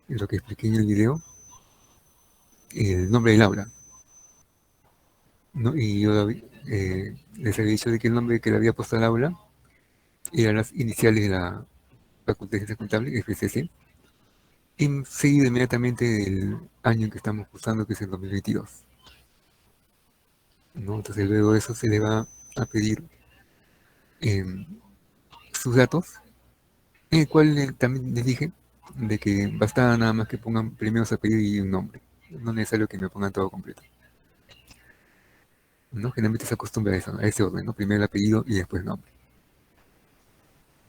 lo que expliqué en el video, el nombre del aula, ¿no? Y yo les había dicho de que el nombre que le había puesto al aula eran las iniciales de la Facultad de Ciencias Contables, FCC, y seguido inmediatamente del año en que estamos cursando, que es el 2022, ¿no? Entonces luego de eso se le va a pedir eh, sus datos, en el cual también les dije de que bastaba nada más que pongan primero su apellido y un nombre, no es necesario que me pongan todo completo, ¿no? Generalmente se acostumbra a eso, a ese orden, ¿no? Primero el apellido y después el nombre.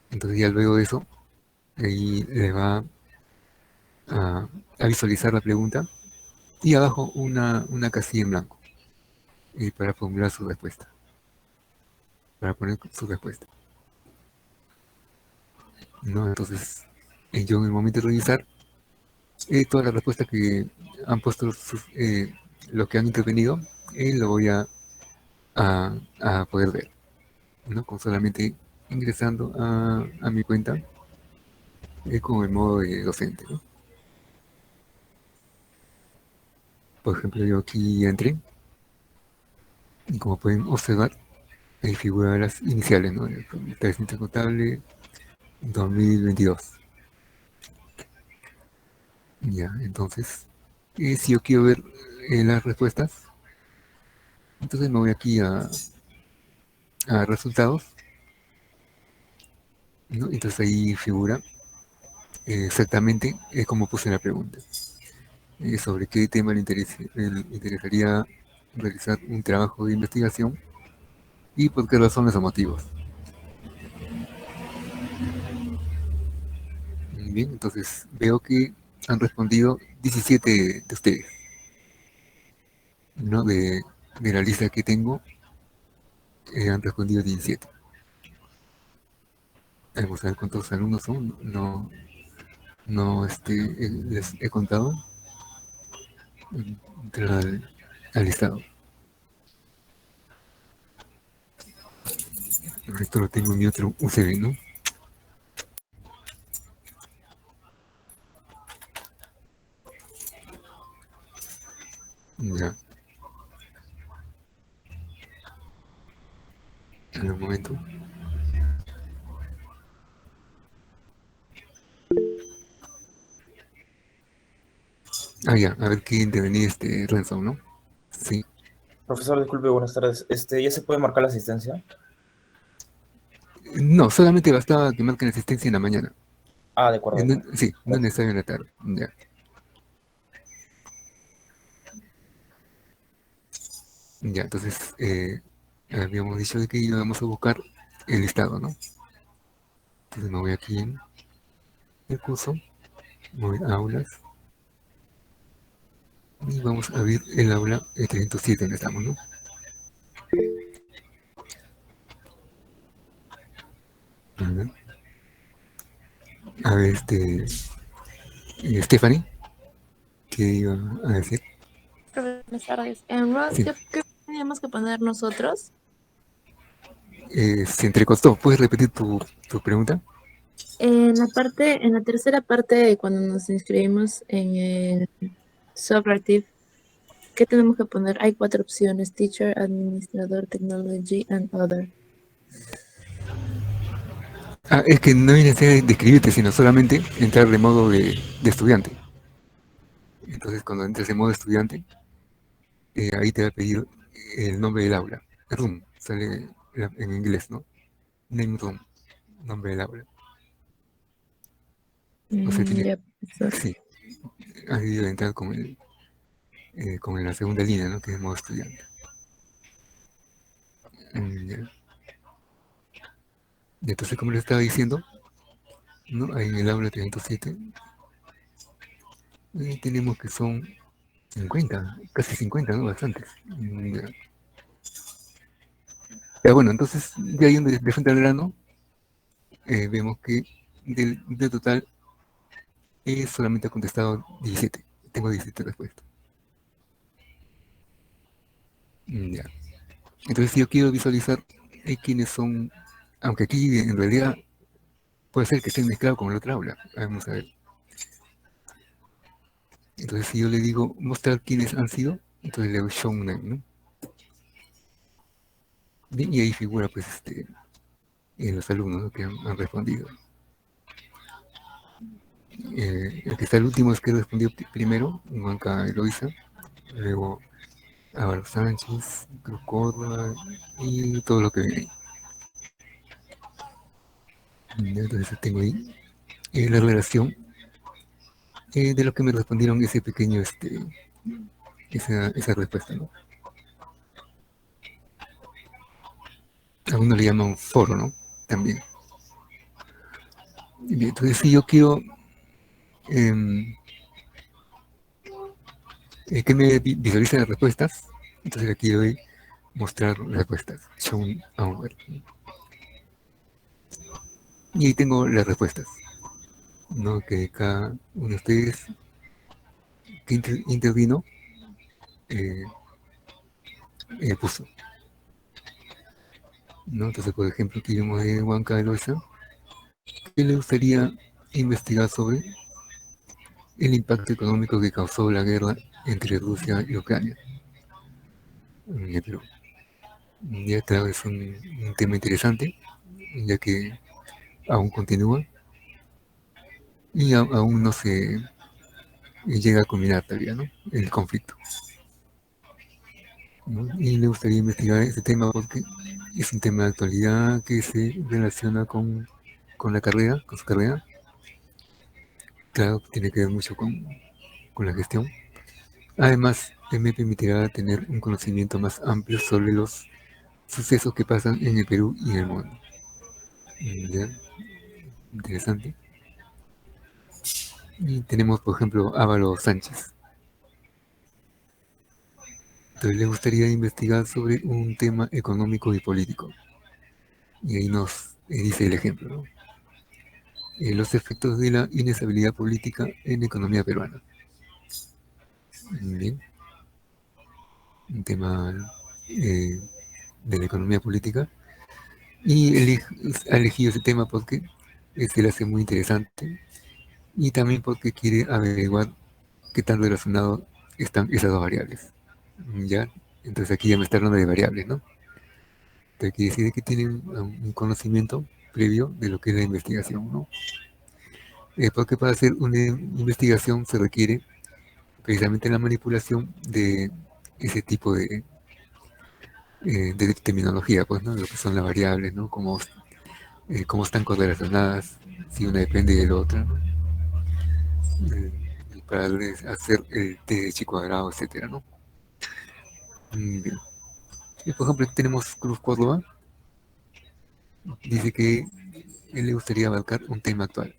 Entonces ya luego de eso, ahí le va a, a visualizar la pregunta y abajo una casilla en blanco para formular su respuesta, para poner su respuesta, ¿no? Entonces, yo en el momento de revisar todas las respuestas que han puesto los que han intervenido, lo voy a poder ver, ¿no? Con solamente ingresando a mi cuenta con el modo de docente, ¿no? Por ejemplo, yo aquí entré y como pueden observar, ahí figuran las iniciales, ¿no? Estadística contable 2022. Ya, entonces, si yo quiero ver las respuestas, entonces me voy aquí a resultados, ¿no? Entonces ahí figura exactamente como puse la pregunta. Sobre qué tema le interesaría realizar un trabajo de investigación y por qué razones o motivos. Bien, entonces veo que han respondido 17 de ustedes, ¿no? De la lista que tengo, han respondido 17. Vamos a ver cuántos alumnos son. No, no les he contado. Entrar al listado. Esto lo tengo en mi otro UCB, ¿no? Ya, en un momento. Ah, ya, a ver qué intervenía Renzo, ¿no? Sí. Profesor, disculpe, buenas tardes. ¿Ya se puede marcar la asistencia? No, solamente bastaba que marquen asistencia en la mañana. Ah, de acuerdo, de acuerdo. Sí, no es Gracias. necesario en la tarde. Ya, ya, entonces habíamos dicho de que íbamos a buscar el listado, ¿no? Entonces me voy aquí en el curso, voy a aulas y vamos a ver el aula 307 en que estamos, ¿no? A ver, a ver, Stephanie, ¿qué iba a decir? Buenas tardes. En Ross, Sí, ¿qué teníamos que poner nosotros? se entrecostó. ¿Puedes repetir tu pregunta? En la tercera parte, cuando nos inscribimos en el Subactive, ¿qué tenemos que poner? Hay cuatro opciones: Teacher, Administrador, Technology, and Other. Ah, es que no hay necesidad de escribirte, sino solamente entrar de modo de estudiante. Entonces, cuando entres en modo estudiante, ahí te va a pedir el nombre del aula. Room, sale en inglés, ¿no? Name room, nombre del aula. O sea, Ya, profesor. sí, has debido entrar con la segunda línea, ¿no? Que es modo estudiante. Ya. Y entonces, como les estaba diciendo, ¿no? Ahí en el aula 307, tenemos que son 50, casi 50, ¿no? Bastantes. Ya. Pero bueno, entonces, de ahí de frente al grano, vemos que del total solamente ha contestado 17. Tengo 17 respuestas. Ya. Entonces, si yo quiero visualizar quiénes son, aunque aquí en realidad puede ser que estén mezclados con el otro aula. Vamos a ver. Entonces, si yo le digo mostrar quiénes han sido, entonces le doy show name, ¿no? Bien, y ahí figura, pues, los alumnos, ¿no?, que han respondido. El que está el último es que respondió primero, Huanca Eloisa, luego Álvaro Sánchez, Cruz Córdoba y todo lo que viene ahí. Entonces tengo ahí la relación de lo que me respondieron ese pequeño, esa respuesta, ¿no? A uno le llaman foro, ¿no? También. Bien, entonces si yo quiero em, que me visualice las respuestas, entonces aquí doy mostrar respuestas, show our. Y ahí tengo las respuestas, ¿no? Que cada uno de ustedes que intervino eh, puso, ¿no? Entonces, por ejemplo, aquí vemos a Huanca Eloisa, que le gustaría investigar sobre el impacto económico que causó la guerra entre Rusia y Ucrania en el Perú. Ya claro, es un tema interesante, ya que aún continúa y aún no se llega a culminar todavía, ¿no?, el conflicto, ¿no? Y le gustaría investigar este tema porque es un tema de actualidad que se relaciona con la carrera, con su carrera. Claro, tiene que ver mucho con la gestión. Además, me permitirá tener un conocimiento más amplio sobre los sucesos que pasan en el Perú y en el mundo. ¿Ya? Interesante. Y tenemos, por ejemplo, Álvaro Sánchez. Entonces le gustaría investigar sobre un tema económico y político. Y ahí nos dice el ejemplo, ¿no? Los efectos de la inestabilidad política en la economía peruana. Bien, un tema de la economía política. Y ha elegido ese tema porque se le hace muy interesante y también porque quiere averiguar qué tan relacionados están esas dos variables. ¿Ya? Entonces aquí ya me está hablando de variables, ¿no? Entonces quiere decir que tienen un conocimiento previo de lo que es la investigación, ¿no? Porque para hacer una investigación se requiere precisamente la manipulación de ese tipo de terminología, pues, ¿no? Lo que son las variables, ¿no? Cómo están correlacionadas, si una depende de la otra, ¿no? Para hacer el T de chi cuadrado, etcétera, ¿no? Bien. Y por ejemplo, aquí tenemos Cruz Córdoba, dice que él le gustaría abarcar un tema actual,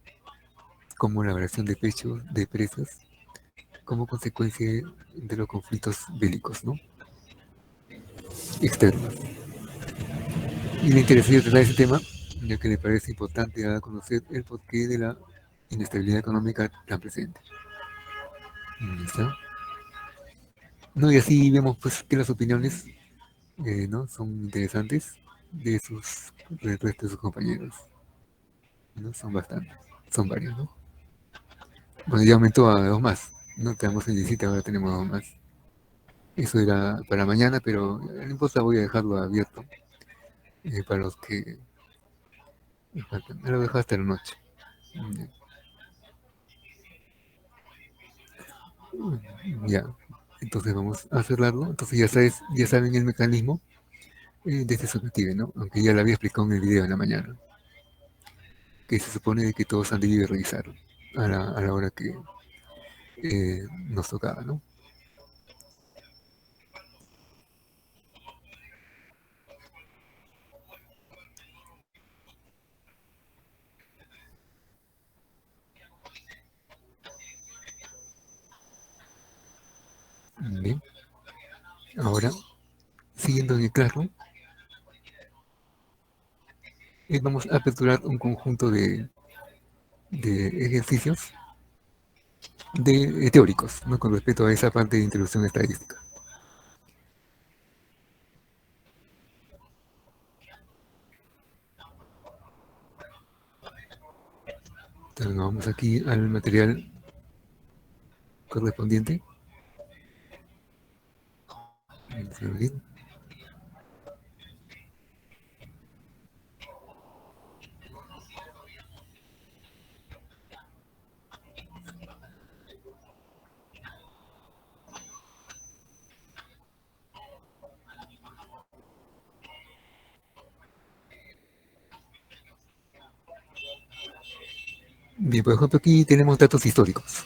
como la variación de de precios, como consecuencia de los conflictos bélicos, ¿no?, externos. Y le interesaría tratar ese tema, ya que le parece importante dar a conocer el porqué de la inestabilidad económica tan presente. ¿Está? No, y así vemos pues que las opiniones, ¿no?, son interesantes del resto de sus compañeros, ¿no? Son bastantes, son varios, ¿no? Bueno, ya aumentó a dos más, ¿no? Tenemos el 17, ahora tenemos dos más. Eso era para mañana, pero no importa, voy a dejarlo abierto para los que faltan. Lo dejo hasta la noche. Ya, entonces vamos a cerrarlo. Entonces ya saben el mecanismo de este subjetivo, ¿no? Aunque ya lo había explicado en el video en la mañana, que se supone de que todos han debido revisar a la hora que nos tocaba, ¿no? Bien, ahora, siguiendo en el Classroom, vamos a aperturar un conjunto de ejercicios teóricos, ¿no?, con respecto a esa parte de introducción estadística. Entonces nos vamos aquí al material correspondiente. Vamos a ver. Bien, por ejemplo, aquí tenemos datos históricos.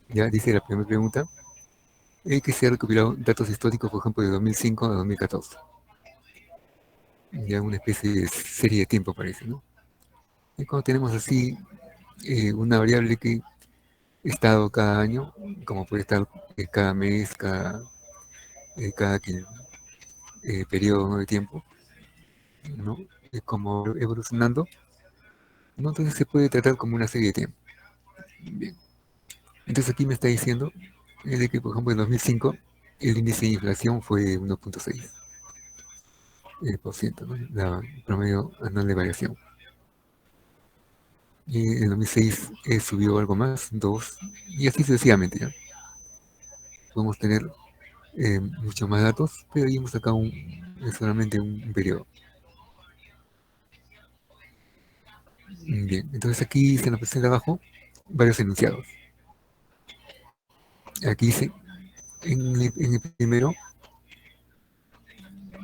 Ya dice la primera pregunta, que se ha recopilado datos históricos, por ejemplo, de 2005 a 2014. Ya una especie de serie de tiempo parece, ¿no? Y cuando tenemos así una variable que estado cada año, como puede estar cada mes, cada periodo, ¿no?, de tiempo, ¿no? Como evolucionando, ¿no? Entonces se puede tratar como una serie de tiempo. Bien. Entonces aquí me está diciendo de que, por ejemplo, en 2005 el índice de inflación fue 1,6%, ¿no? La promedio anual de variación. Y en 2006 subió algo más, 2, y así sucesivamente, ¿ya? Podemos tener muchos más datos, pero ahí hemos sacado solamente un periodo. Bien, entonces aquí se nos presenta abajo varios enunciados. Aquí dice, en el primero,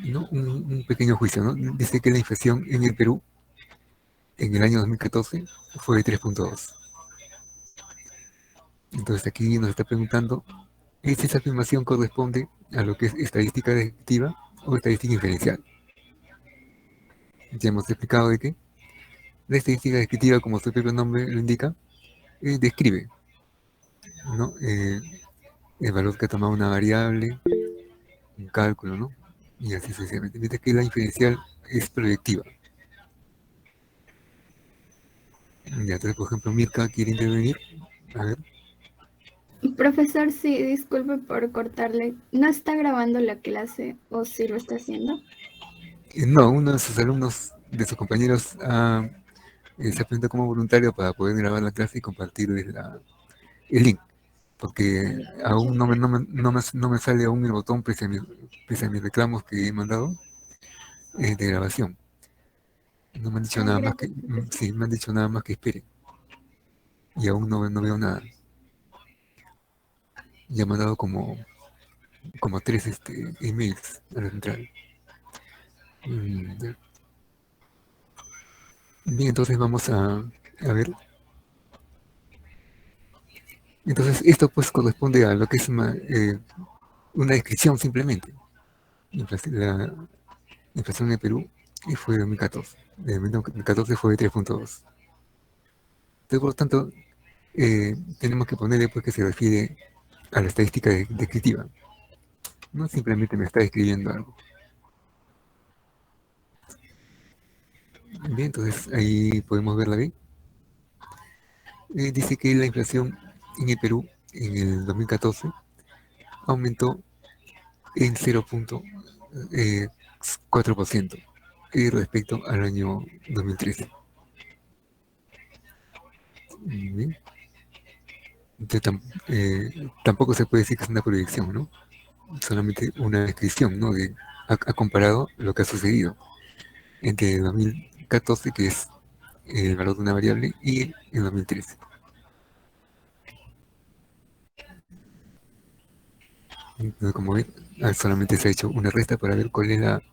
¿no?, un pequeño juicio, ¿no? Dice que la inflación en el Perú en el año 2014 fue de 3,2. Entonces aquí nos está preguntando si esa afirmación corresponde a lo que es estadística descriptiva o estadística inferencial. Ya hemos explicado de que la estadística descriptiva, como su propio nombre lo indica, describe, ¿no?, el valor que ha tomado una variable, un cálculo, ¿no? Y así sucesivamente. Mientras que la inferencial es proyectiva. Ya, entonces, por ejemplo, Mirka quiere intervenir. A ver. Profesor, sí, disculpe por cortarle. ¿No está grabando la clase o sí lo está haciendo? No, uno de sus alumnos, de sus compañeros, se presenta como voluntario para poder grabar la clase y compartirles el link. Porque aún no me sale aún el botón pese a mis reclamos que he mandado de grabación. No me han dicho nada más que, Gracias. sí, me han dicho nada más que espere. Y aún no veo nada. Ya me han dado como 3 emails a la central. Ya. Bien, entonces vamos a ver. Entonces esto pues corresponde a lo que es una descripción simplemente. La inflación en Perú fue de 2014. De 2014 fue de 3,2. Entonces, por lo tanto, tenemos que ponerle pues que se refiere a la estadística descriptiva. No simplemente me está describiendo algo. Bien, entonces ahí podemos verla bien. Dice que la inflación en el Perú en el 2014 aumentó en 0,4% respecto al año 2013. Bien. Entonces, tampoco se puede decir que es una proyección, ¿no? Solamente una descripción, ¿no? Ha comparado lo que ha sucedido entre 2014, que es el valor de una variable, y el 2013. Entonces, como ven, solamente se ha hecho una resta para ver cuál es la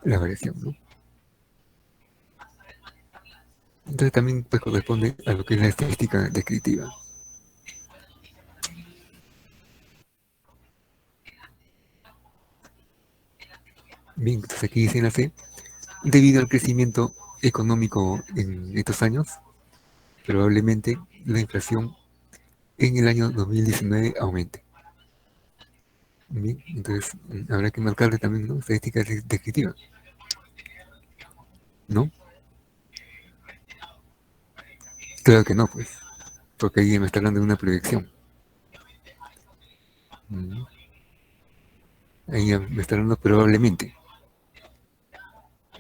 variación, ¿no? Entonces también pues corresponde a lo que es la estadística descriptiva. Bien, entonces aquí dice en la C, debido al crecimiento económico en estos años, probablemente la inflación en el año 2019 aumente. Bien, entonces habrá que marcarle también, ¿no?, estadística descriptiva, ¿no? Claro que no, pues, porque ahí me está hablando de una proyección. Ahí ya me está hablando probablemente,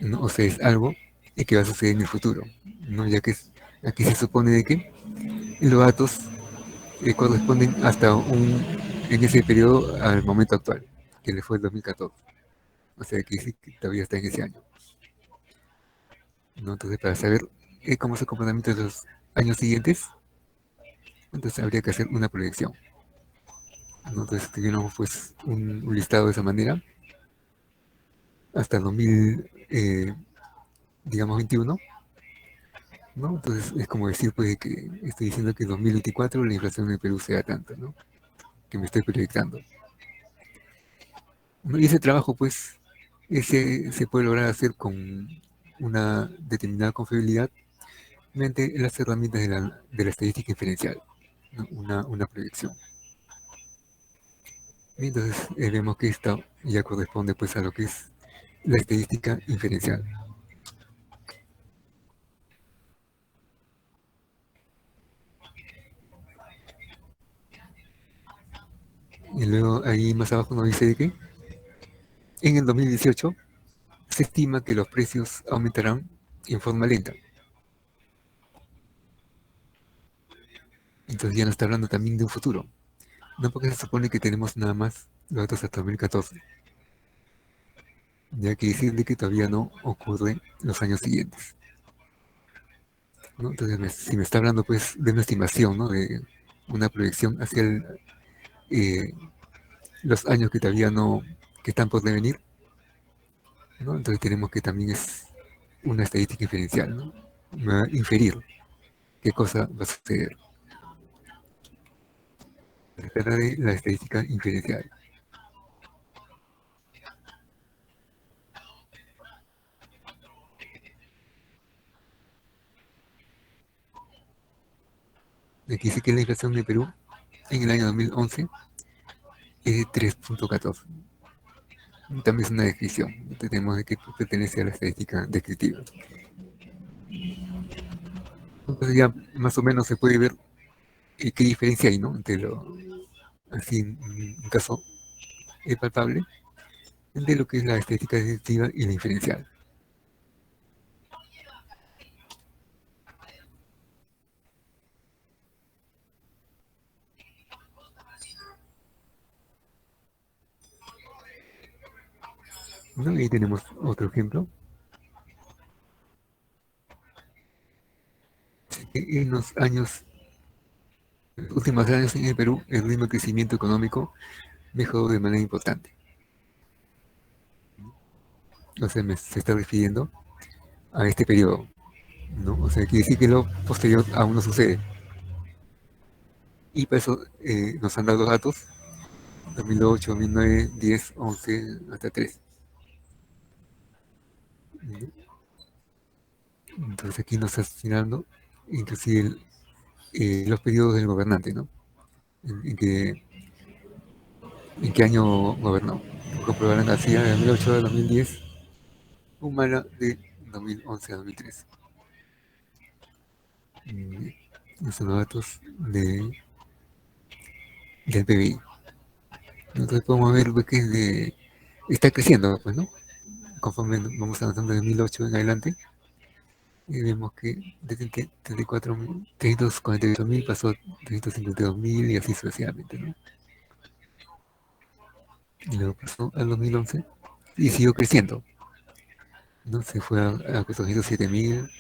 ¿no? O sea, es algo que va a suceder en el futuro, ¿no? Ya que aquí se supone de que los datos corresponden hasta en ese periodo al momento actual, que le fue el 2014. O sea que sí, que todavía está en ese año, ¿no? Entonces, para saber cómo es el comportamiento de los años siguientes, entonces habría que hacer una proyección, ¿no? Entonces, tenemos pues un listado de esa manera hasta el 2000, digamos 21, ¿no? Entonces, es como decir pues que estoy diciendo que en 2024 la inflación en el Perú sea tanta, ¿no? Que me estoy proyectando, ¿no? Y ese trabajo pues ese se puede lograr hacer con una determinada confiabilidad mediante las herramientas de la estadística inferencial, ¿no? Una proyección. Y entonces vemos que esto ya corresponde pues a lo que es la estadística inferencial. Y luego ahí más abajo nos dice de que en el 2018 se estima que los precios aumentarán en forma lenta. Entonces ya nos está hablando también de un futuro. No, porque se supone que tenemos nada más los datos hasta 2014. Ya que decir de que todavía no ocurre los años siguientes, ¿no? Entonces, si me está hablando pues de una estimación, ¿no? De una proyección hacia eh, los años que todavía no, que están por devenir, ¿no? Entonces tenemos que también es una estadística inferencial, ¿no? Va a inferir qué cosa va a suceder. Se trata de la estadística inferencial. Aquí dice que la inflación de Perú en el año 2011 es de 3.14. También es una descripción. Tenemos de que pertenece a la estadística descriptiva. Entonces ya más o menos se puede ver qué diferencia hay, ¿no? Entre así, un caso palpable, de lo que es la estadística descriptiva y la inferencial. ¿No? Ahí tenemos otro ejemplo. En los últimos años en el Perú, el ritmo de crecimiento económico mejoró de manera importante. O sea, se está refiriendo a este periodo, ¿no? O sea, quiere decir que lo posterior aún no sucede. Y para eso nos han dado los datos: 2008, 2009, 10, 11, hasta 13. Entonces aquí nos está señalando inclusive los periodos del gobernante, ¿no? En qué año gobernó. Por ejemplo, Alan García de 2008 a 2010, Humala de 2011 a 2013. Estos son los datos del PBI. Entonces podemos ver pues, que está creciendo, pues, ¿no? Conforme vamos avanzando de 2008 en adelante, y vemos que de 348.000 pasó a 352.000 y así sucesivamente, ¿no? Y luego pasó al 2011 y siguió creciendo, ¿no? Se fue a 407.000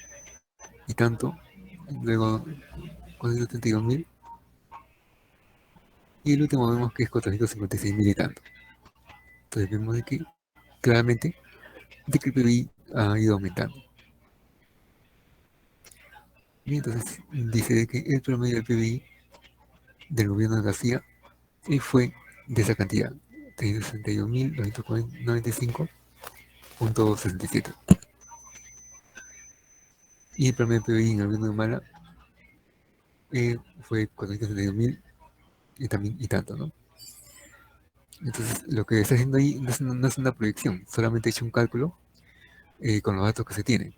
y tanto, luego 432.000, y el último vemos que es 456.000 y tanto. Entonces vemos de que claramente de que el PBI ha ido aumentando. Y entonces dice de que el promedio del PBI del gobierno de García fue de esa cantidad, 361.995.67. Y el promedio del PBI en el gobierno de Humala fue 462.000 y también y tanto, ¿no? Entonces lo que está haciendo ahí no es una proyección, solamente he hecho un cálculo con los datos que se tienen.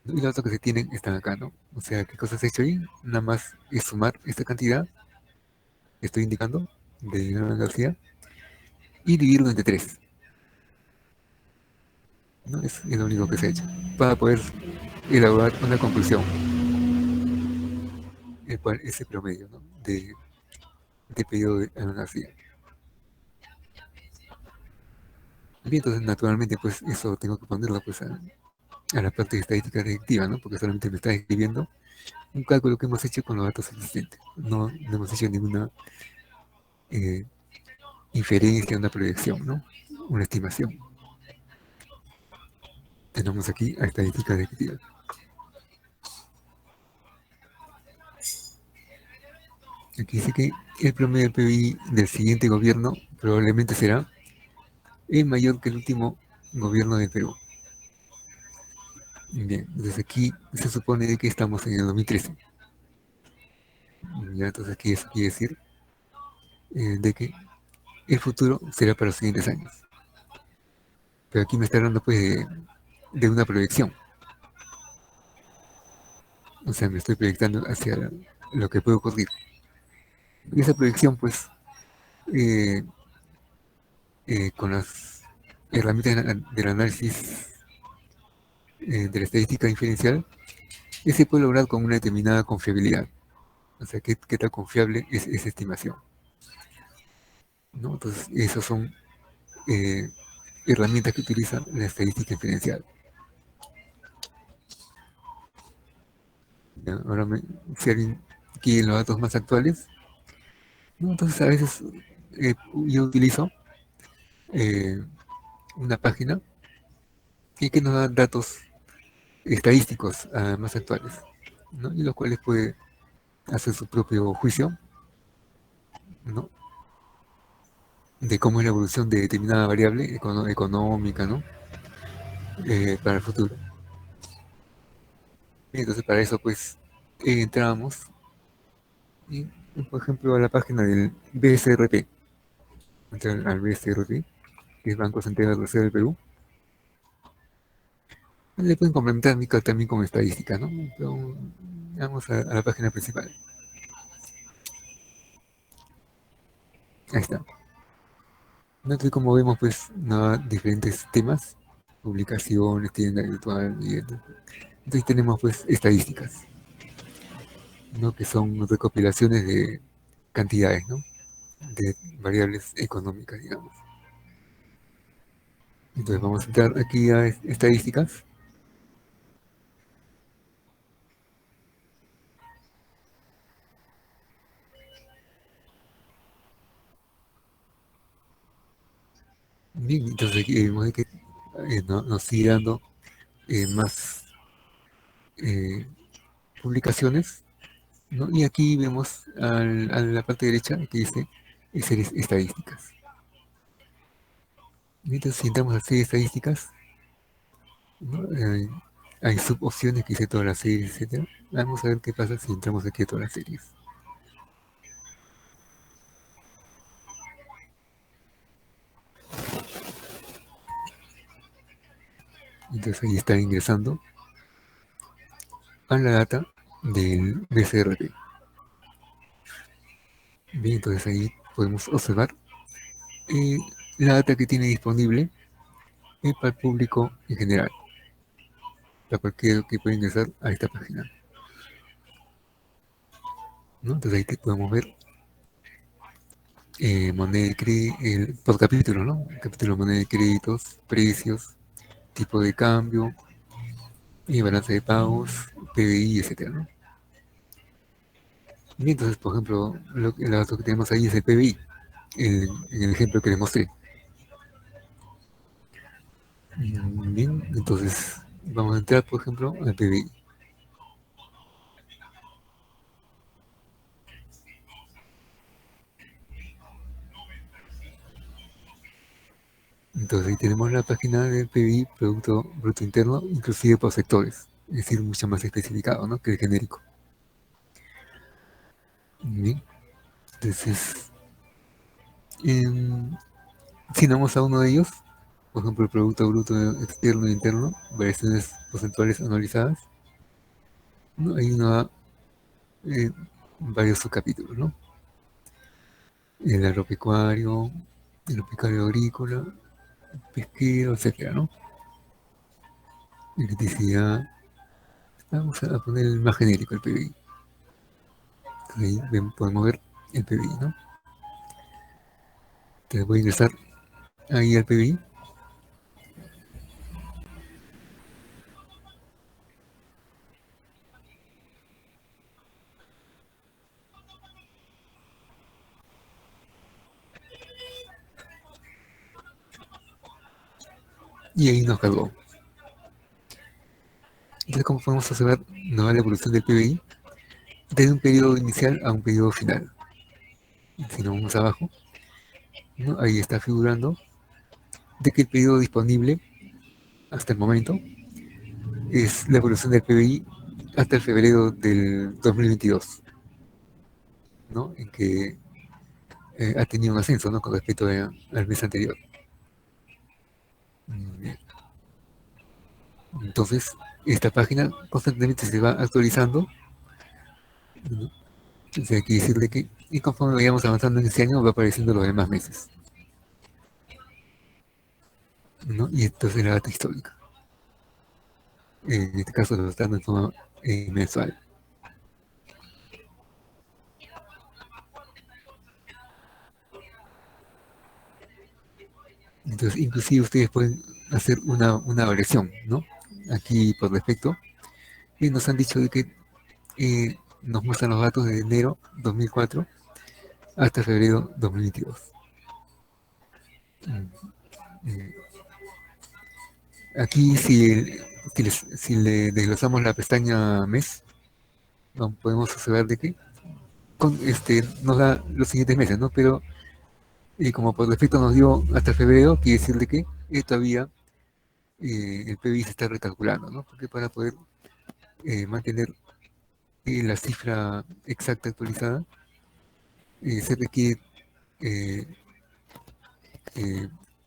Y los datos que se tienen están acá, ¿no? O sea, ¿qué cosas he hecho ahí? Nada más es sumar esta cantidad que estoy indicando de Alan García y dividirlo entre 3, ¿no? Es lo único que se ha hecho para poder elaborar una conclusión. el cual es el promedio, ¿no? de periodo de nacido. Bien, entonces naturalmente pues eso tengo que ponerlo pues a la parte de estadística predictiva, ¿no? Porque solamente me está escribiendo un cálculo que hemos hecho con los datos existentes. No hemos hecho ninguna eh, inferencia, una proyección, ¿no? Una estimación. Tenemos aquí a estadística predictiva. Aquí dice que el promedio del PBI del siguiente gobierno probablemente será mayor que el último gobierno del Perú. Bien, entonces aquí se supone de que estamos en el 2013. Ya, entonces aquí eso quiere decir de que el futuro será para los siguientes años. Pero aquí me está hablando pues de una proyección. O sea, me estoy proyectando hacia lo que puede ocurrir. Y esa proyección pues eh, con las herramientas del análisis de la estadística inferencial, se puede lograr con una determinada confiabilidad. O sea, qué tan confiable es esa estimación, ¿no? Entonces, esas son eh, herramientas que utiliza la estadística inferencial. Ya, ahora, si alguien quiere los datos más actuales, ¿no? Entonces a veces yo utilizo eh, una página que nos da datos estadísticos más actuales, ¿no? Y los cuales puede hacer su propio juicio, ¿no? De cómo es la evolución de determinada variable económica, ¿no? Para el futuro. Y entonces para eso pues entramos y, por ejemplo, a la página del BSRP, entrar al BSRP, que es Banco Central de Reserva del Perú. Le pueden complementar también con estadística, ¿no? Pero vamos a la página principal. Ahí está. Entonces, como vemos, pues, diferentes temas, publicaciones, tienda virtual, y entonces tenemos, pues, estadísticas, ¿no? Que son recopilaciones de cantidades, ¿no? De variables económicas, digamos. Entonces vamos a entrar aquí a estadísticas. Bien, entonces aquí vemos que nos sigue dando más eh, publicaciones, ¿no? Y aquí vemos a la parte derecha que dice series estadísticas. Y entonces si entramos a series estadísticas, ¿no? Hay subopciones que dice todas las series, etcétera. Vamos a ver qué pasa si entramos aquí a todas las series. Entonces ahí está ingresando a la data del BCRP. Bien, entonces ahí podemos observar eh, la data que tiene disponible para el público en general, para cualquiera que pueda ingresar a esta página, ¿no? Entonces ahí podemos ver moneda de crédito, por capítulo, ¿no? Capítulo moneda de créditos, precios, tipo de cambio, y balance de pagos, PBI, etcétera, ¿no? Y entonces, por ejemplo, el dato que tenemos ahí es el PBI, en el ejemplo que les mostré. Bien, entonces vamos a entrar, por ejemplo, al PBI. Entonces ahí tenemos la página del PBI, Producto Bruto Interno, inclusive por sectores, es decir, mucho más especificado, ¿no? Que el genérico. Bien, entonces, si nos vamos a uno de ellos, por ejemplo, el Producto Bruto Externo e Interno, variaciones porcentuales anualizadas, ¿no? Ahí uno da varios subcapítulos, ¿no? El agropecuario, el agropecuario agrícola, pesquero, etcétera, ¿no? Electricidad. Vamos a poner el más genérico, el PBI. Ahí podemos ver el PBI, ¿no? Entonces voy a ingresar ahí al PBI. Y ahí nos cargó. Entonces, como podemos observar, nos da la evolución del PBI desde un periodo inicial a un periodo final. Si nos vamos abajo, ¿no? Ahí está figurando de que el periodo disponible hasta el momento es la evolución del PBI hasta el febrero del 2022, ¿no? En que ha tenido un ascenso, ¿no? Con respecto al mes anterior. Bien. Entonces, esta página constantemente se va actualizando, ¿no? O sea, hay que decirle que, y conforme vayamos avanzando en este año, va apareciendo los demás meses, ¿no? Y esto es la data histórica. En este caso lo está dando en forma mensual. Entonces, inclusive ustedes pueden hacer una variación, ¿no? Aquí por defecto. Y nos han dicho de que nos muestran los datos de enero 2004 hasta febrero 2022. Eh, Aquí, si le desglosamos la pestaña mes, podemos observar de que nos da los siguientes meses, ¿no? Pero como por defecto nos dio hasta febrero, quiere decir de que todavía el PBI se está recalculando, ¿no? Porque para poder mantener la cifra exacta actualizada, se requiere eh,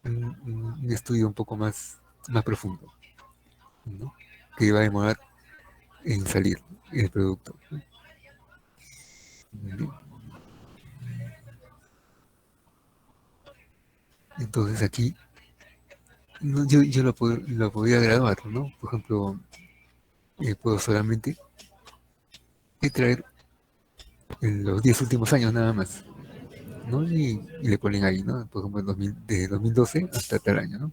un estudio un poco más profundo, ¿no? Que va a demorar en salir el producto. Bien. Entonces aquí yo lo podría graduar, ¿no? Por ejemplo, puedo solamente traer los 10 últimos años nada más, ¿no? Y le ponen ahí, ¿no? Por ejemplo, desde 2012 hasta tal año, ¿no?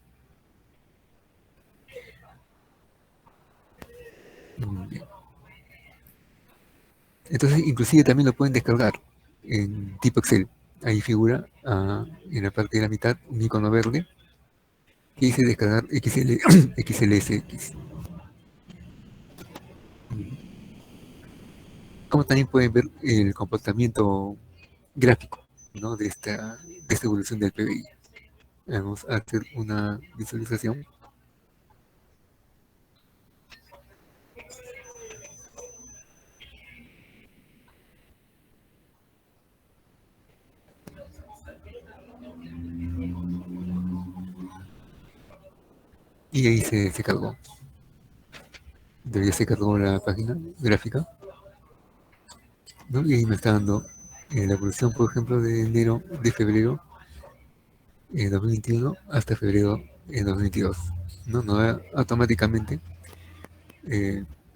Bien. Entonces, inclusive también lo pueden descargar en tipo Excel. Ahí figura en la parte de la mitad un icono verde que dice descargar XLSX. Como también pueden ver el comportamiento gráfico, ¿no? de esta evolución del PBI. Vamos a hacer una visualización. Y ahí se cargó. Ya se cargó la página gráfica, ¿no? Y ahí me está dando la evolución, por ejemplo, de febrero 2021 hasta febrero 2022, ¿no? Nos da automáticamente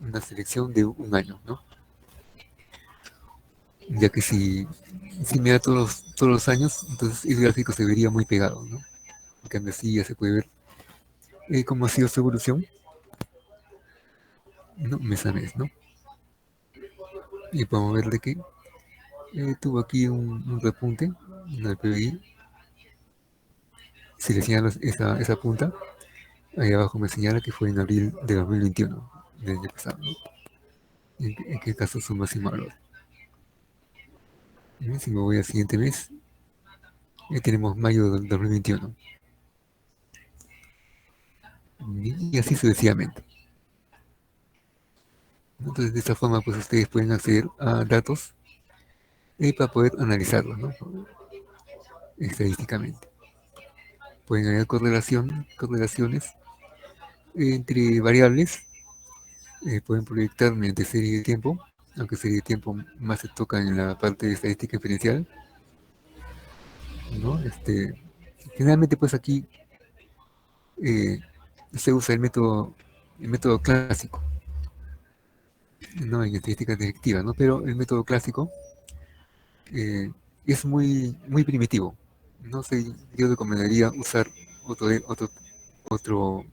una selección de un año, ¿no? Ya que si me da todos los años, entonces el gráfico se vería muy pegado, ¿no? En cambio, así ya se puede ver cómo ha sido su evolución, ¿no? Mes a mes, ¿no? Y podemos ver de que tuvo aquí un repunte en el PBI. Si le señalo esa punta, ahí abajo me señala que fue en abril de 2021, del año pasado, ¿no? En qué caso su máximo valor. Si me voy al siguiente mes, tenemos mayo del 2021. Y así sucesivamente. Entonces, de esta forma, pues ustedes pueden acceder a datos para poder analizarlos, ¿no? Estadísticamente. Pueden haber correlaciones entre variables, pueden proyectar mediante serie de tiempo, aunque serie de tiempo más se toca en la parte de estadística inferencial, ¿no? Generalmente, pues aquí eh, se usa el método clásico, ¿no? En estadística directiva, ¿no? Pero el método clásico eh, es muy primitivo. No sé, yo recomendaría usar otro, otro,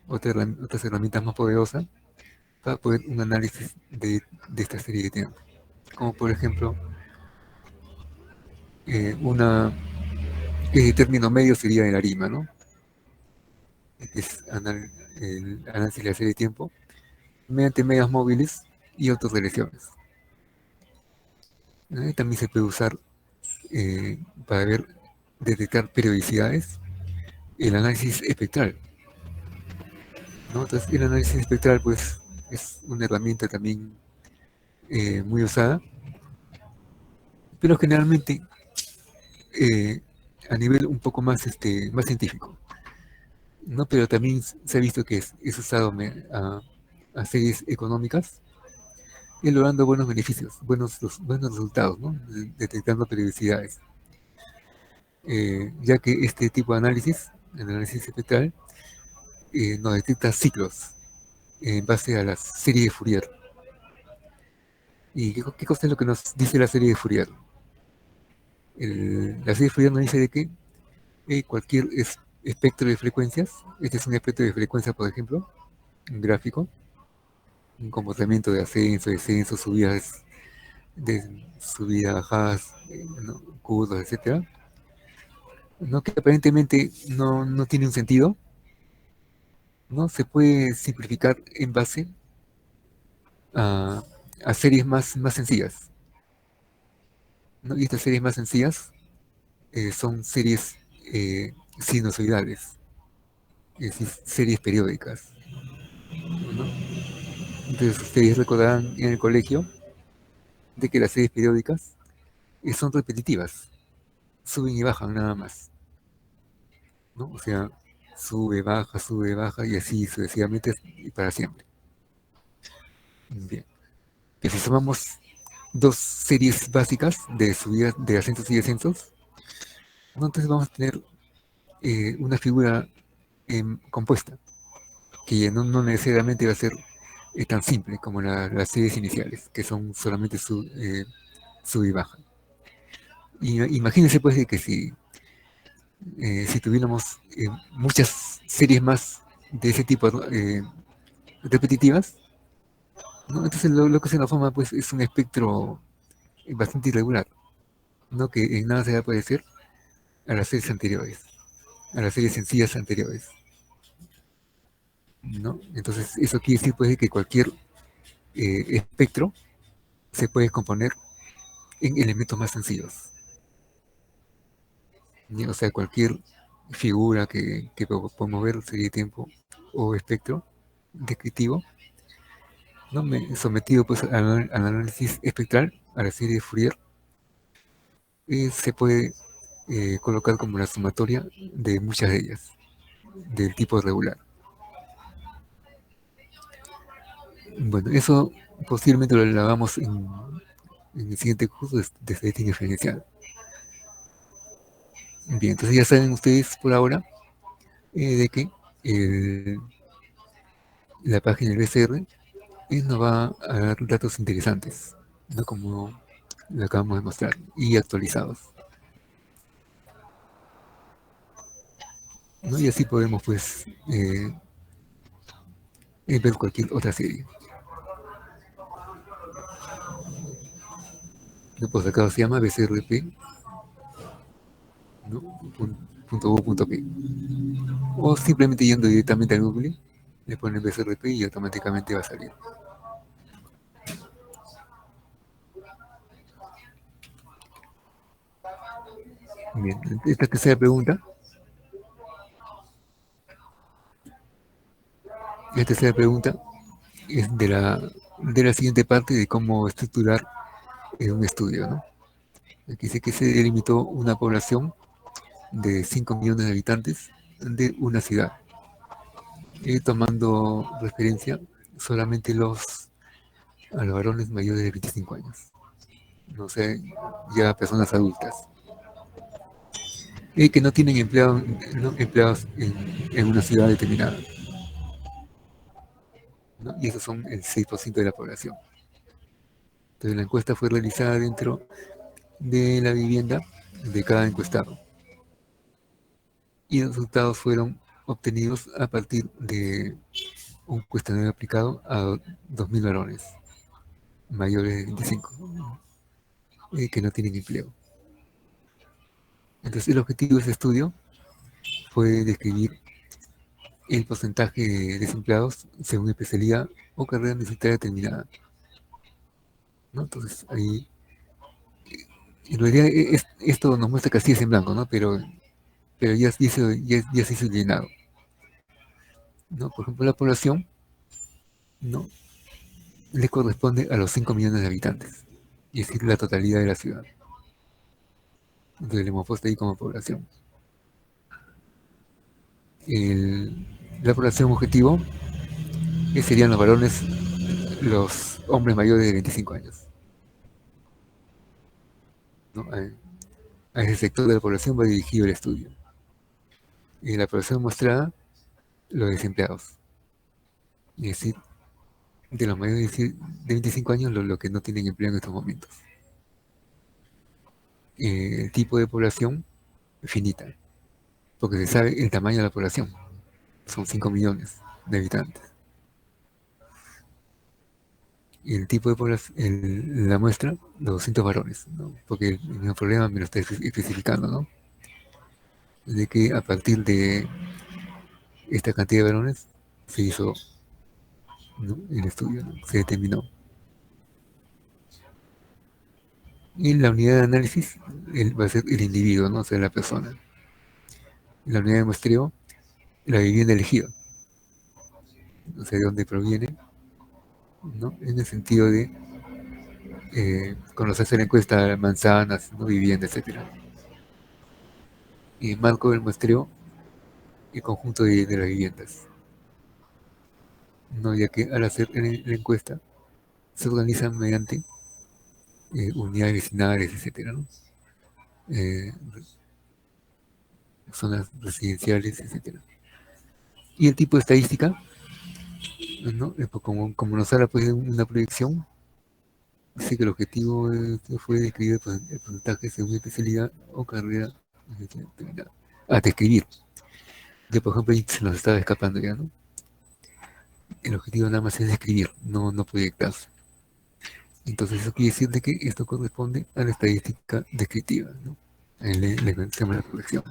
otras herramientas más poderosas para poder un análisis de esta serie de tiempo. Como por ejemplo, una término medio sería el ARIMA, ¿no? Que es el análisis de la serie de tiempo mediante medios móviles y autorregresiones. También se puede usar para detectar periodicidades el análisis espectral, ¿no? Entonces, el análisis espectral, pues, es una herramienta también muy usada, pero generalmente eh, a nivel un poco más, más científico, ¿no? Pero también se ha visto que es usado a series económicas y logrando buenos beneficios, buenos resultados, ¿no? Detectando periodicidades. Ya que este tipo de análisis, el análisis espectral, nos detecta ciclos en base a la serie de Fourier. ¿Y qué cosa es lo que nos dice la serie de Fourier? La serie de Fourier nos dice de que cualquier espectro de frecuencias, este es un espectro de frecuencia, por ejemplo, un gráfico, un comportamiento de ascenso, descenso, subidas, bajadas, ¿no? Curvas, etcétera, ¿no? Que aparentemente no tiene un sentido, ¿no? Se puede simplificar en base a, a series más sencillas, ¿no? Y estas series más sencillas son series sinusoidales, es decir, series periódicas, ¿no? Entonces ustedes recordarán en el colegio de que las series periódicas son repetitivas, suben y bajan nada más, ¿no? O sea, sube, baja y así sucesivamente y para siempre. Bien. Y si sumamos dos series básicas de subidas, de ascensos y descensos, ¿no? Entonces vamos a tener una figura compuesta, que no necesariamente va a ser tan simple como las series iniciales, que son solamente sub y baja. Imagínense pues de que si tuviéramos muchas series más de ese tipo repetitivas, ¿no? Entonces lo que se nos forma pues es un espectro bastante irregular, ¿no? Que en nada se va a parecer a las series anteriores, a las series sencillas anteriores, ¿no? Entonces eso quiere decir pues de que cualquier espectro se puede componer en elementos más sencillos. ¿Sí? O sea, cualquier figura que podemos ver, serie de tiempo o espectro descriptivo, ¿no? Sometido pues al análisis espectral, a la serie de Fourier, se puede colocar como la sumatoria de muchas de ellas, del tipo regular. Bueno, eso posiblemente lo hagamos en el siguiente curso de estadística diferencial. Bien, entonces ya saben ustedes por ahora de que la página del BCR nos va a dar datos interesantes, ¿no? Como lo acabamos de mostrar, y actualizados, ¿no? Y así podemos pues ver cualquier otra serie. ¿No? Pues acá se llama BCRP, ¿no? .u.p, o simplemente yendo directamente a Google, le ponen BCRP y automáticamente va a salir. Bien, esta tercera pregunta. Esta tercera pregunta es de la siguiente parte de cómo estructurar un estudio, ¿no? Aquí dice que se delimitó una población de 5 millones de habitantes de una ciudad, tomando referencia solamente a los varones mayores de 25 años, no sé, ya personas adultas, y que no tienen empleados en una ciudad determinada, ¿no? Y esos son el 6% de la población. Entonces la encuesta fue realizada dentro de la vivienda de cada encuestado. Y los resultados fueron obtenidos a partir de un cuestionario aplicado a 2.000 varones mayores de 25 que no tienen empleo. Entonces el objetivo de ese estudio fue describir el porcentaje de desempleados según especialidad o carrera universitaria determinada, ¿no? Entonces ahí, en realidad esto nos muestra que así es en blanco, ¿no? Pero ya se hizo llenado, ¿no? Por ejemplo, la población, ¿no?, le corresponde a los 5 millones de habitantes, y es decir, la totalidad de la ciudad. Entonces le hemos puesto ahí como población. La población objetivo serían los varones, los hombres mayores de 25 años, ¿no? A ese sector de la población va dirigido el estudio. Y la población mostrada, los desempleados. Es decir, de los mayores de 25 años, lo que no tienen empleo en estos momentos. El tipo de población finita, porque se sabe el tamaño de la población. Son 5 millones de habitantes. Y el tipo de población, la muestra, los 200 varones, ¿no? Porque el problema me lo está especificando, ¿no? De que a partir de esta cantidad de varones se hizo, ¿no?, el estudio, ¿no?, se determinó. Y la unidad de análisis va a ser el individuo, ¿no?, o sea, la persona. La unidad de muestreo, la vivienda elegida, o sea, de dónde proviene, ¿no?, en el sentido de cuando se hace la encuesta, manzanas, ¿no?, vivienda, etcétera. Y el marco del muestreo, el conjunto de las viviendas, ¿no?, ya que al hacer la encuesta se organizan mediante unidades vecinales, etcétera, ¿no?, eh, zonas residenciales, etcétera. Y el tipo de estadística, ¿no?, como nos habla pues de una proyección, dice que el objetivo fue describir el porcentaje según especialidad o carrera determinada. Describir. Ya, por ejemplo, ahí se nos estaba escapando ya, ¿no? El objetivo nada más es describir, no proyectarse. Entonces eso quiere decir de que esto corresponde a la estadística descriptiva, ¿no? Le llama la proyección.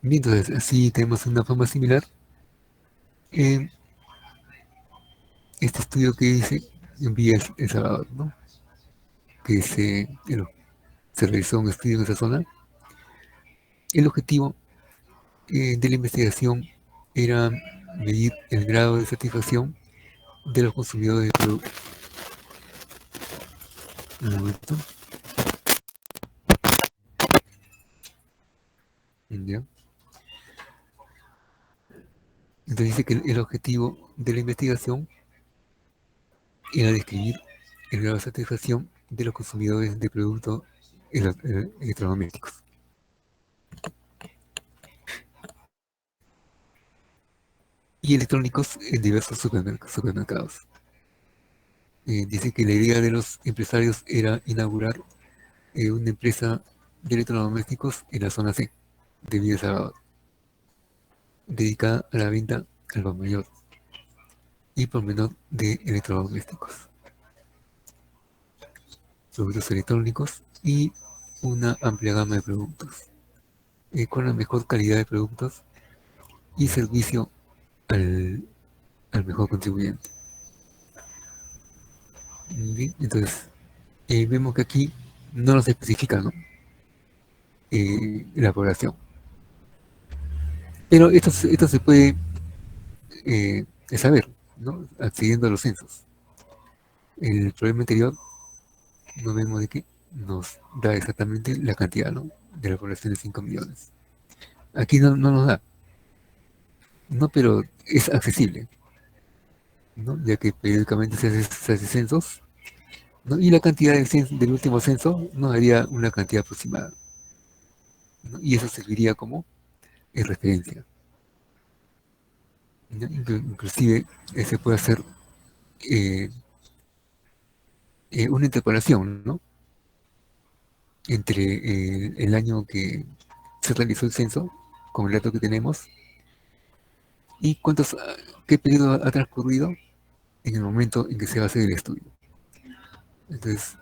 Bien, entonces así tenemos una forma similar. Este estudio que dice envía El Salvador, ¿no?, que se realizó un estudio en esa zona. El objetivo de la investigación era medir el grado de satisfacción de los consumidores de productos. Un momento. ¿Ya? Entonces dice que el objetivo de la investigación era describir el grado de satisfacción de los consumidores de productos electrodomésticos. Y electrónicos en diversos supermercados. Dice que la idea de los empresarios era inaugurar una empresa de electrodomésticos en la zona C de Villa El Salvador, dedicada a la venta al por mayor y por menor de electrodomésticos, productos electrónicos y una amplia gama de productos, con la mejor calidad de productos y servicio al mejor contribuyente. Bien, entonces vemos que aquí no nos especifica, ¿no?, la población, pero esto se puede saber, ¿no?, accediendo a los censos. El problema anterior no vemos de que nos da exactamente la cantidad, ¿no?, de la población de 5 millones. Aquí no nos da, no, pero es accesible, ¿no?, ya que periódicamente se hace censos ¿no? Y la cantidad del último censo nos daría una cantidad aproximada, ¿no? Y eso serviría como referencia, ¿no? Inclusive se puede hacer eh, una interpolación, ¿no? Entre el año que se realizó el censo, con el dato que tenemos, y qué periodo ha transcurrido en el momento en que se va a hacer el estudio. Entonces,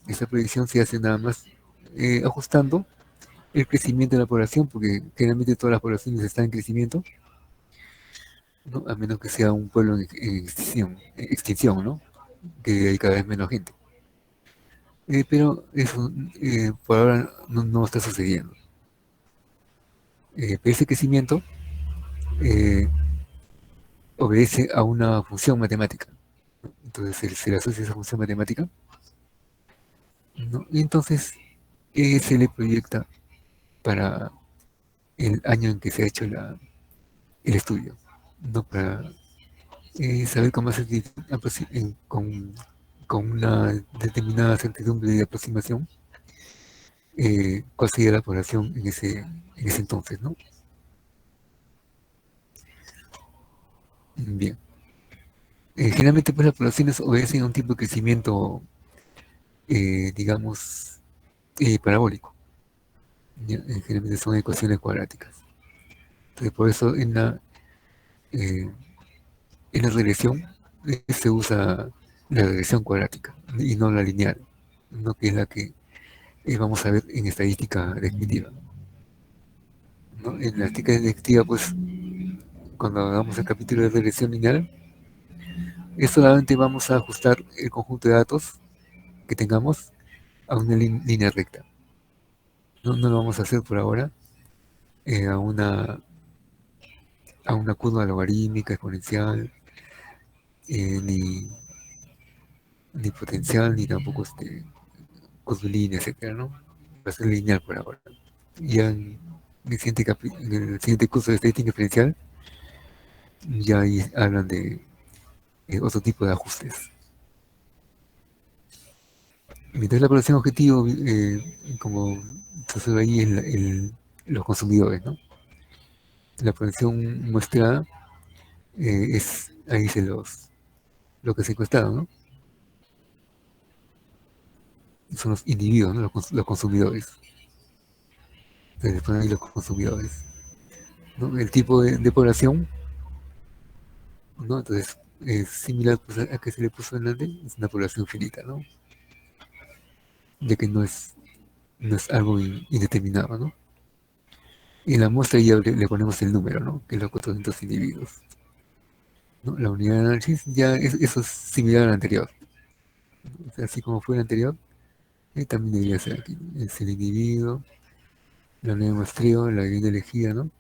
esa predicción se hace nada más ajustando el crecimiento de la población, porque generalmente todas las poblaciones están en crecimiento, ¿no? A menos que sea un pueblo en extinción, ¿no? Que hay cada vez menos gente. Pero eso por ahora no está sucediendo. Pero ese crecimiento eh, obedece a una función matemática. Entonces se le asocia esa función matemática, ¿no? Y entonces se le proyecta para el año en que se ha hecho el estudio, ¿no? Para saber cómo hacer con una determinada certidumbre de aproximación cuál sería la población en ese entonces, ¿no? Bien. Generalmente pues las poblaciones obedecen a un tipo de crecimiento, digamos, parabólico. ¿Ya? Generalmente son ecuaciones cuadráticas. Entonces por eso eh, en la regresión se usa la regresión cuadrática y no la lineal, ¿no? Que es la que vamos a ver en estadística descriptiva, ¿no? En la estadística descriptiva, pues, cuando hagamos el capítulo de regresión lineal, es solamente vamos a ajustar el conjunto de datos que tengamos a una línea recta. No lo vamos a hacer por ahora eh, a una, a una curva logarítmica, exponencial, ni potencial, ni tampoco curvilínea, etcétera, ¿no? Va a ser lineal por ahora. Ya en el siguiente curso de estadística diferencial, ya ahí hablan de otro tipo de ajustes. Mientras la población objetivo, como se ve ahí, los consumidores, ¿no? La población muestrada ahí dice lo que se encuestaron, ¿no? Son los individuos, ¿no? Los consumidores. Entonces ponen ahí los consumidores, ¿no? El tipo de población, ¿no? Entonces es similar pues, a que se le puso delante, es una población finita, ¿no? Ya que no es algo indeterminado, ¿no? Y en la muestra ya le ponemos el número, ¿no? Que es los 400 individuos, ¿no? La unidad de análisis ya eso es similar al anterior. O sea, así como fue el anterior, también debería ser aquí. Es el individuo, la unidad de muestreo, la vivienda elegida, ¿no?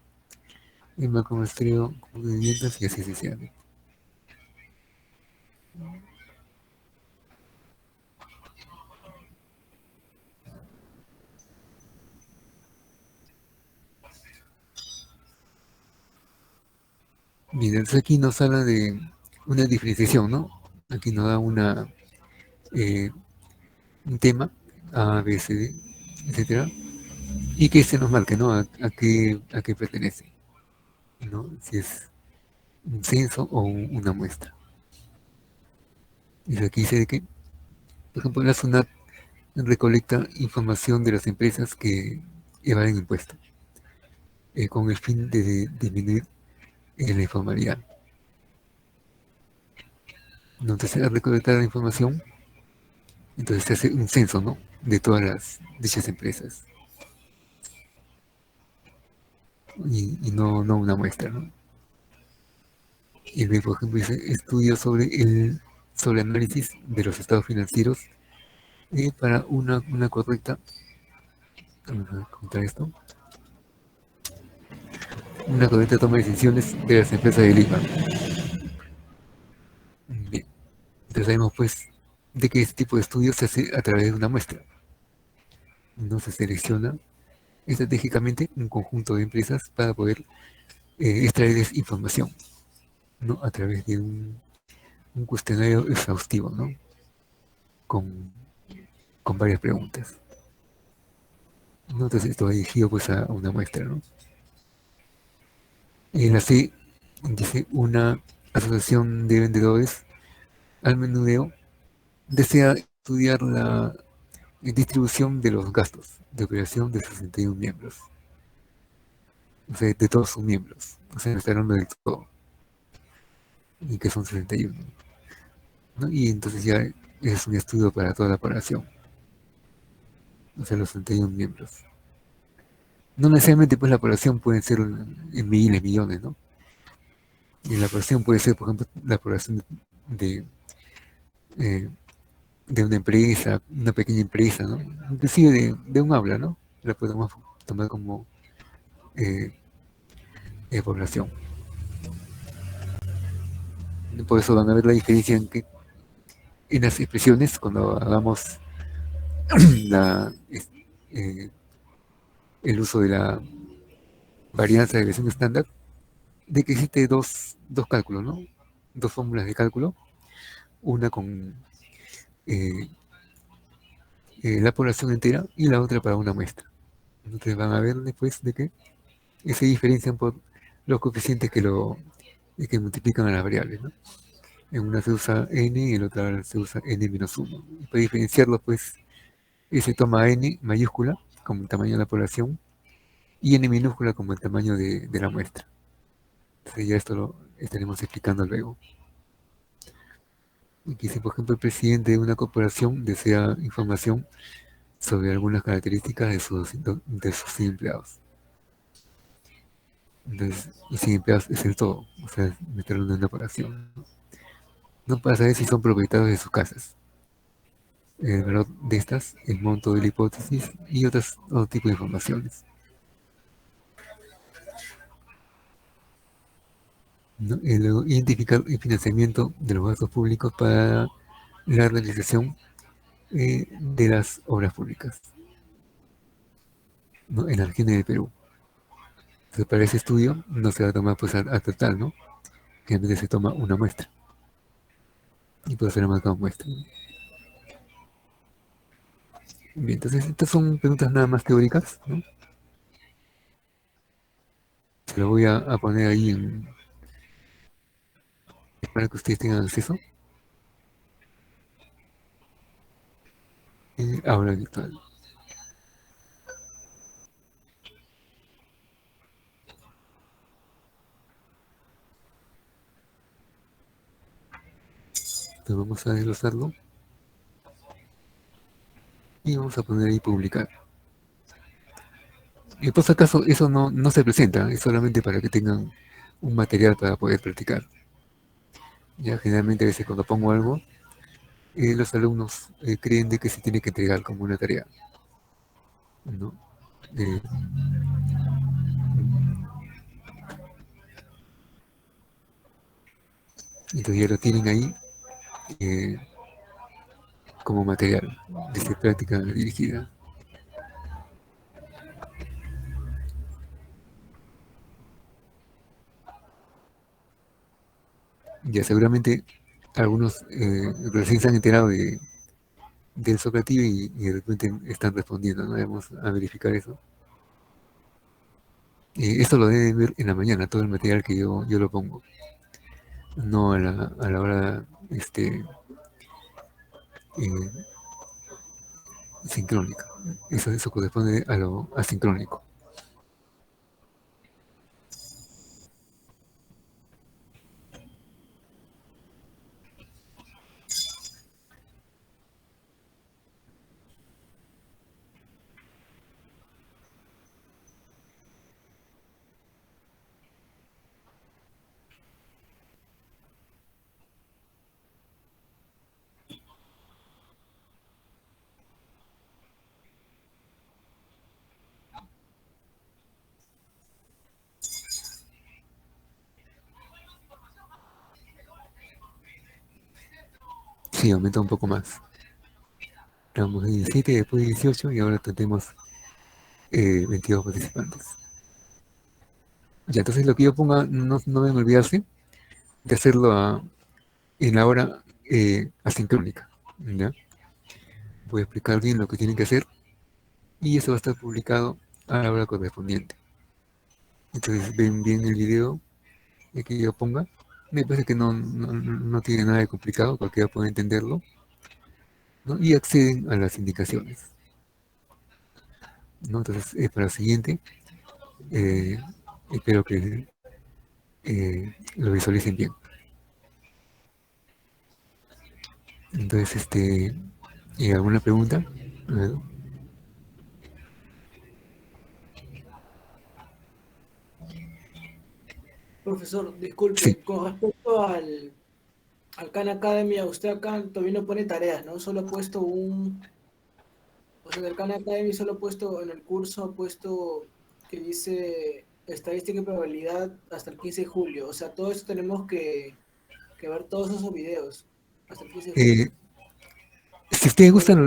El marco muestreo, como de viviendas y así sucesivamente. Bien, entonces aquí nos habla de una diferenciación, ¿no? Aquí nos da eh, un tema, A, B, C, D, etcétera, y que se nos marque, ¿no? A qué pertenece, ¿no? Si es un censo o una muestra. Y aquí dice de que, por ejemplo, la SUNAT recolecta información de las empresas que evaden impuestos, con el fin de disminuir la informalidad, ¿no? Entonces, al recolectar la información, entonces se hace un censo, ¿no? De todas dichas empresas, y no una muestra, ¿no? Y luego, por ejemplo, dice estudios sobre análisis de los estados financieros para una correcta, vamos a contar esto, una correcta toma de decisiones de las empresas de Lima. Bien, entonces sabemos pues de que este tipo de estudios se hace a través de una muestra. No se selecciona estratégicamente un conjunto de empresas para poder extraerles información, ¿no? A través de un cuestionario exhaustivo, ¿no? con, con varias preguntas, ¿no? Entonces esto va dirigido pues a una muestra, ¿no? En la C dice una asociación de vendedores al menudeo desea estudiar la distribución de los gastos de operación de 61 miembros, o sea, de todos sus miembros, o sea, está hablando del todo, y que son 61, ¿no? Y entonces ya es un estudio para toda la población, o sea, los 61 miembros. No necesariamente pues la población puede ser en miles, millones, ¿no? Y la población puede ser, por ejemplo, la población de, eh, de una empresa, una pequeña empresa, ¿no? Inclusive de un aula, ¿no? La podemos tomar como eh, población. Por eso van a ver la diferencia en las expresiones cuando hagamos la, eh, el uso de la varianza de versión estándar, de que existe dos cálculos, ¿no? Dos fórmulas de cálculo, una con eh, la población entera y la otra para una muestra. Entonces van a ver después de que se diferencian por los coeficientes que multiplican a las variables, ¿no? En una se usa n y en la otra se usa n-1. Y para diferenciarlo, pues, se toma n mayúscula como el tamaño de la población y n minúscula como el tamaño de la muestra. Entonces ya esto lo estaremos explicando luego. Aquí dice, por ejemplo, el presidente de una corporación desea información sobre algunas características de sus empleados. Entonces, y 100 empleados es el todo, o sea, meterlo en una operación, ¿no? No para saber si son propietarios de sus casas, el valor de estas, el monto de la hipótesis y otro tipo de informaciones, ¿no? Y luego, identificar el financiamiento de los gastos públicos para la realización de las obras públicas, ¿no? En la región del Perú. Entonces, para ese estudio no se va a tomar pues a total, ¿no? Generalmente se toma una muestra y puede ser marcada muestra, ¿no? Bien, entonces estas son preguntas nada más teóricas, ¿no? Se lo voy a poner ahí para que ustedes tengan acceso. Aula virtual. Entonces vamos a desglosarlo y vamos a poner ahí publicar. Y por si acaso eso no se presenta, es solamente para que tengan un material para poder practicar. Ya generalmente a veces cuando pongo algo, los alumnos creen de que se tiene que entregar como una tarea, ¿no? Eh, entonces ya lo tienen ahí eh, como material de práctica dirigida. Ya seguramente algunos recién se han enterado del Socrativo y de repente están respondiendo, ¿no? Vamos a verificar eso. Esto lo deben ver en la mañana, todo el material que yo lo pongo, no a la hora eh, sincrónica. Eso corresponde a lo asincrónico. Sí, aumenta un poco más. Estamos en 17, después de 18 y ahora tenemos 22 participantes. Ya, entonces lo que yo ponga no deben olvidarse de hacerlo en la hora asincrónica, ¿ya? voy a explicar bien lo que tienen que hacer y eso va a estar publicado a la hora correspondiente. Entonces ven bien el video que yo ponga. Me parece que no tiene nada de complicado, cualquiera puede entenderlo, ¿no? Y acceden a las indicaciones, ¿no? Entonces, para el siguiente, eh, espero que lo visualicen bien. Entonces, ¿alguna pregunta? A ver. Profesor, disculpe, Sí. con respecto al Khan Academy, usted acá todavía no pone tareas, ¿no? Solo ha puesto o sea, en el Khan Academy solo ha puesto, en el curso ha puesto que dice estadística y probabilidad hasta el 15 de julio. O sea, todo eso tenemos que ver todos esos videos hasta el 15 de julio. Si ustedes gustan,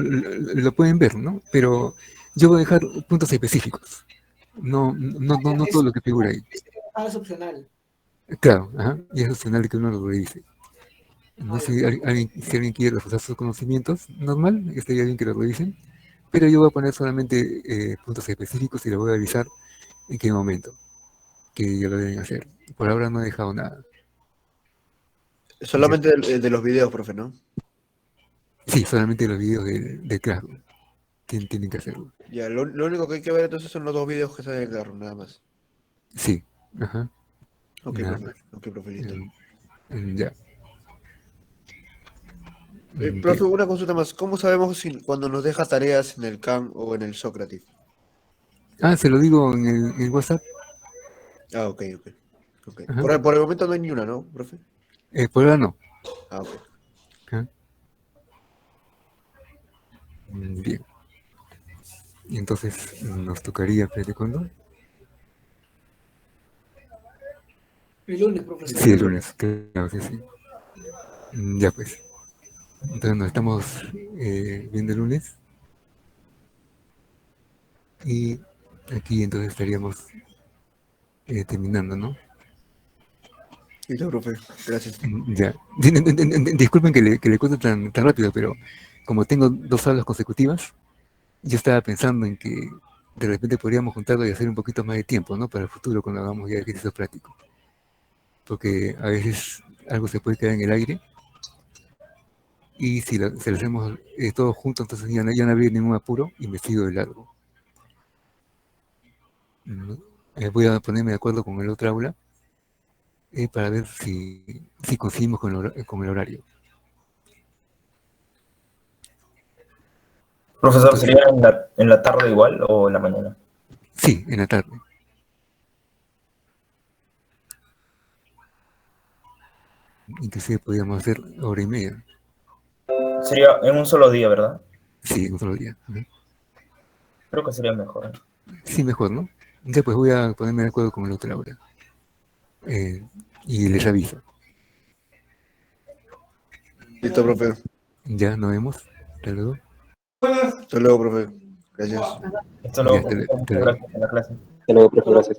lo pueden ver, ¿no? Pero yo voy a dejar puntos específicos. No todo lo que figura ahí. Es opcional. Claro, ajá, y es opcional que uno lo revise. No sé si alguien quiere reforzar sus conocimientos, normal, estaría bien que lo revisen, pero yo voy a poner solamente puntos específicos y les voy a avisar en qué momento que ya lo deben hacer. Por ahora no he dejado nada. Solamente de los videos, profe, ¿no? Sí, solamente los videos de Classroom tienen que hacerlo. Ya, lo único que hay que ver entonces son los 2 videos que salen en carro, nada más. Sí, ajá, Ok, nada profe. más. Ok, profe, listo. Ya. Profe, Bien. una consulta más. ¿Cómo sabemos si cuando nos deja tareas en el Khan o en el Sócrates? Se lo digo en el WhatsApp. Ah, ok. Ok. Ajá. Por el momento no hay ni una, ¿no, profe? Por ahora no. Ah, ok. Ajá. Bien. Y entonces nos tocaría, espérate, ¿cuándo? El lunes, profesor. Sí, el lunes, claro que sí. Ya pues. Entonces nos estamos viendo el lunes. Y aquí entonces estaríamos terminando, ¿no? Listo, profe. Gracias. Ya. Disculpen que le cuente tan rápido, pero como tengo 2 aulas consecutivas, yo estaba pensando en que de repente podríamos juntarlo y hacer un poquito más de tiempo, ¿no? Para el futuro, cuando hagamos ya ejercicios prácticos. Porque a veces algo se puede quedar en el aire y si lo hacemos todos juntos, entonces ya no habría ningún apuro y me sigo de largo. ¿No? Voy a ponerme de acuerdo con el otro aula para ver si coincidimos con el horario. Profesor, Entonces, ¿sería en la tarde igual o en la mañana? sí, en la tarde. Inclusive podríamos hacer 1 hora y media. Sería en un solo día, ¿verdad? Sí, en otro día. Ajá. Creo que sería mejor. Sí, mejor, ¿no? Ya pues voy a ponerme de acuerdo con el otro aula. Y les aviso. Listo, profe. Ya nos vemos. Hasta luego. Hasta luego, profe. Gracias. Esto Ya, luego, hasta profesor, muchas luego. gracias por la clase. Hasta luego, profe, gracias.